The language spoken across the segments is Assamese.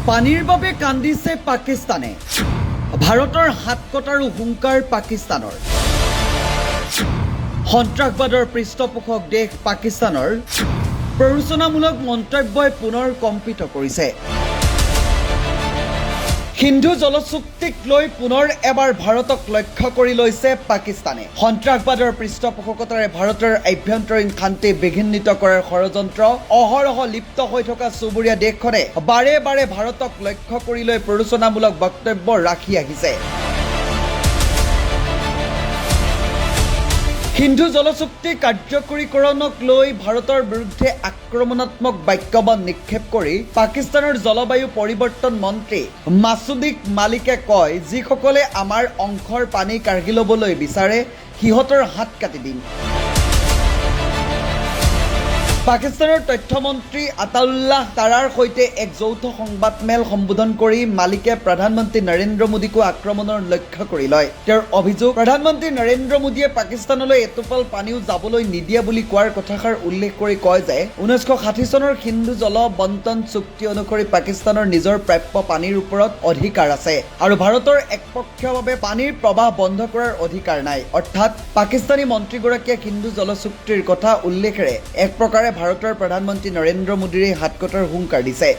পানীৰ বাবে কান্দিছে পাকিস্তানে। ভাৰতৰ হাত কটাৰো হুংকাৰ পাকিস্তানৰ। সন্ত্ৰাসবাদৰ পৃষ্ঠপোষক দেশ পাকিস্তানৰ প্ৰৰোচনামূলক মন্তব্যই পুনৰ কম্পিত কৰিছে। সিন্ধু জলচুক্তিক লৈ পুনৰ এবাৰ ভাৰতক লক্ষ্য কৰি লৈছে পাকিস্তানে। সন্ত্ৰাসবাদৰ পৃষ্ঠপোষকতাৰে ভাৰতৰ আভ্যন্তৰীণ শান্তি বিঘ্নিত কৰাৰ ষড়যন্ত্ৰ অহৰহ লিপ্ত হৈ থকা চুবুৰীয়া দেশখনে বাৰে বাৰে ভাৰতক লক্ষ্য কৰি লৈ প্ৰৰোচনামূলক বক্তব্য ৰাখি আহিছে। সিন্ধু জলচুক্তি কাৰ্যকৰীকৰণক লৈ ভাৰতৰ বিৰুদ্ধে আক্ৰমণাত্মক বাক্যবাণ নিক্ষেপ কৰি পাকিস্তানৰ জলবায়ু পৰিৱৰ্তন মন্ত্ৰী মাছুদিক মালিকে কয়, যিসকলে আমাৰ অংশৰ পানী কাঢ়ি ল'বলৈ বিচাৰে সিহঁতৰ হাত কাটি দিম। পাকিস্তানৰ তথ্যমন্ত্ৰী আতাউল্লাহ তাৰাৰ সৈতে এক যৌথ সংবাদমেল সম্বোধন কৰি মালিকে প্ৰধানমন্ত্ৰী নৰেন্দ্ৰ মোদীকো আক্ৰমণৰ লক্ষ্য কৰি লয়। তেওঁৰ অভিযোগ, প্ৰধানমন্ত্ৰী নৰেন্দ্ৰ মোদীয়ে পাকিস্তানলৈ এটোপাল পানীও যাবলৈ নিদিয়ে বুলি কোৱাৰ কথাষাৰ উল্লেখ কৰি কয় যে 1960 চনৰ সিন্ধু জল বণ্টন চুক্তি অনুসৰি পাকিস্তানৰ নিজৰ প্ৰাপ্য পানীৰ ওপৰত অধিকাৰ আছে আৰু ভাৰতৰ একপক্ষীয়ভাৱে পানীৰ প্ৰৱাহ বন্ধ কৰাৰ অধিকাৰ নাই। অৰ্থাৎ পাকিস্তানী মন্ত্ৰীগৰাকীয়ে সিন্ধু জলচুক্তিৰ কথা উল্লেখেৰে এক প্ৰকাৰে ভাৰতৰ প্ৰধানমন্ত্ৰী নৰেন্দ্ৰ মোদীৰে হাত কটাৰ হুংকাৰ দিছে।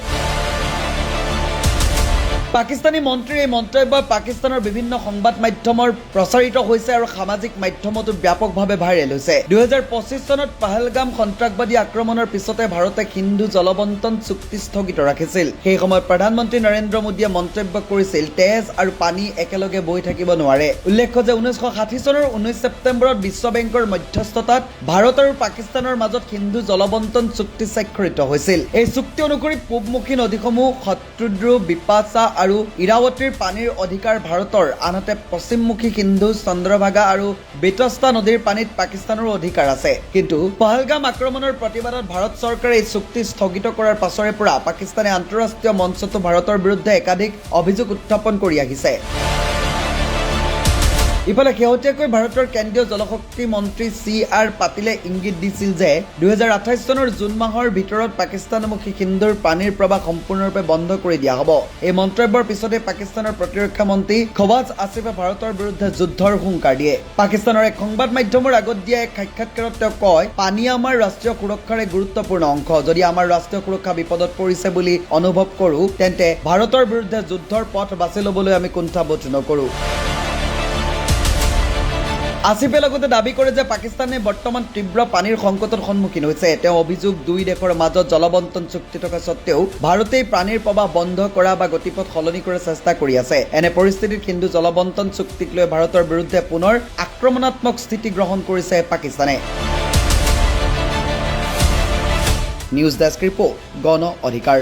পাকিস্তানী মন্ত্ৰীৰ এই মন্তব্য পাকিস্তানৰ বিভিন্ন সংবাদ মাধ্যমৰ প্ৰচাৰিত হৈছে আৰু সামাজিক মাধ্যমতো ব্যাপকভাৱে ভাইৰেল হৈছে। 2025 চনত পাহেলগাম সন্ত্ৰাসবাদী আক্ৰমণৰ পিছতে ভাৰতে সিন্ধু জলবণ্টন চুক্তি স্থগিত ৰাখিছিল। সেই সময়ত প্ৰধানমন্ত্ৰী নৰেন্দ্ৰ মোদীয়ে মন্তব্য কৰিছিল, তেজ আৰু পানী একেলগে বৈ থাকিব নোৱাৰে। উল্লেখ্য যে 1960 চনৰ 19 ছেপ্টেম্বৰত বিশ্ব বেংকৰ মধ্যস্থতাত ভাৰত আৰু পাকিস্তানৰ মাজত সিন্ধু জলবণ্টন চুক্তি স্বাক্ষৰিত হৈছিল। এই চুক্তি অনুসৰি পূবমুখী নদীসমূহ শত্ৰুদ্ৰু, বিপাশা আৰু ইৰাৱতীৰ পানীৰ অধিকাৰ ভাৰতৰ, আনহাতে পশ্চিমমুখী সিন্ধু, চন্দ্ৰভাগা আৰু বেতস্তা নদীৰ পানীত পাকিস্তানৰো অধিকাৰ আছে। কিন্তু পহলগাম আক্ৰমণৰ প্ৰতিবাদত ভাৰত চৰকাৰে এই চুক্তি স্থগিত কৰাৰ পাছৰে পৰা পাকিস্তানে আন্তঃৰাষ্ট্ৰীয় মঞ্চতো ভাৰতৰ বিৰুদ্ধে একাধিক অভিযোগ উত্থাপন কৰি আহিছে। ইফালে শেহতীয়াকৈ ভাৰতৰ কেন্দ্ৰীয় জলশক্তি মন্ত্ৰী CR পাটিলে ইংগিত দিছিল যে 2028 চনৰ জুন মাহৰ ভিতৰত পাকিস্তানমুখী সিন্ধুৰ পানীৰ প্ৰৱাহ সম্পূৰ্ণৰূপে বন্ধ কৰি দিয়া হ'ব। এই মন্তব্যৰ পিছতে পাকিস্তানৰ প্ৰতিৰক্ষা মন্ত্ৰী খবাজ আসিফে ভাৰতৰ বিৰুদ্ধে যুদ্ধৰ হুংকাৰ দিয়ে। পাকিস্তানৰ এক সংবাদ মাধ্যমৰ আগত দিয়া এক সাক্ষাৎকাৰত তেওঁ কয়, পানী আমাৰ ৰাষ্ট্ৰীয় সুৰক্ষাৰ এক গুৰুত্বপূৰ্ণ অংশ। যদি আমাৰ ৰাষ্ট্ৰীয় সুৰক্ষা বিপদত পৰিছে বুলি অনুভৱ কৰোঁ, তেন্তে ভাৰতৰ বিৰুদ্ধে যুদ্ধৰ পথ বাছি ল'বলৈ আমি কুণ্ঠাবোধ নকৰোঁ। আসিফে লগতে দাবী কৰে যে পাকিস্তানে বৰ্তমান তীব্ৰ পানীৰ সংকটৰ সন্মুখীন হৈছে। তেওঁ অভিযোগ, দুই দেশৰ মাজত জলবণ্টন চুক্তি থকা স্বত্তেও ভাৰতেই পানীৰ প্ৰৱাহ বন্ধ কৰা বা গতিপথ সলনি কৰাৰ চেষ্টা কৰি আছে। এনে পৰিস্থিতিত সিন্ধু জলবণ্টন চুক্তিক লৈ ভাৰতৰ বিৰুদ্ধে পুনৰ আক্ৰমণাত্মক স্থিতি গ্ৰহণ কৰিছে পাকিস্তানে। নিউজ ডেস্ক ৰিপৰ্ট, গণ অধিকাৰ।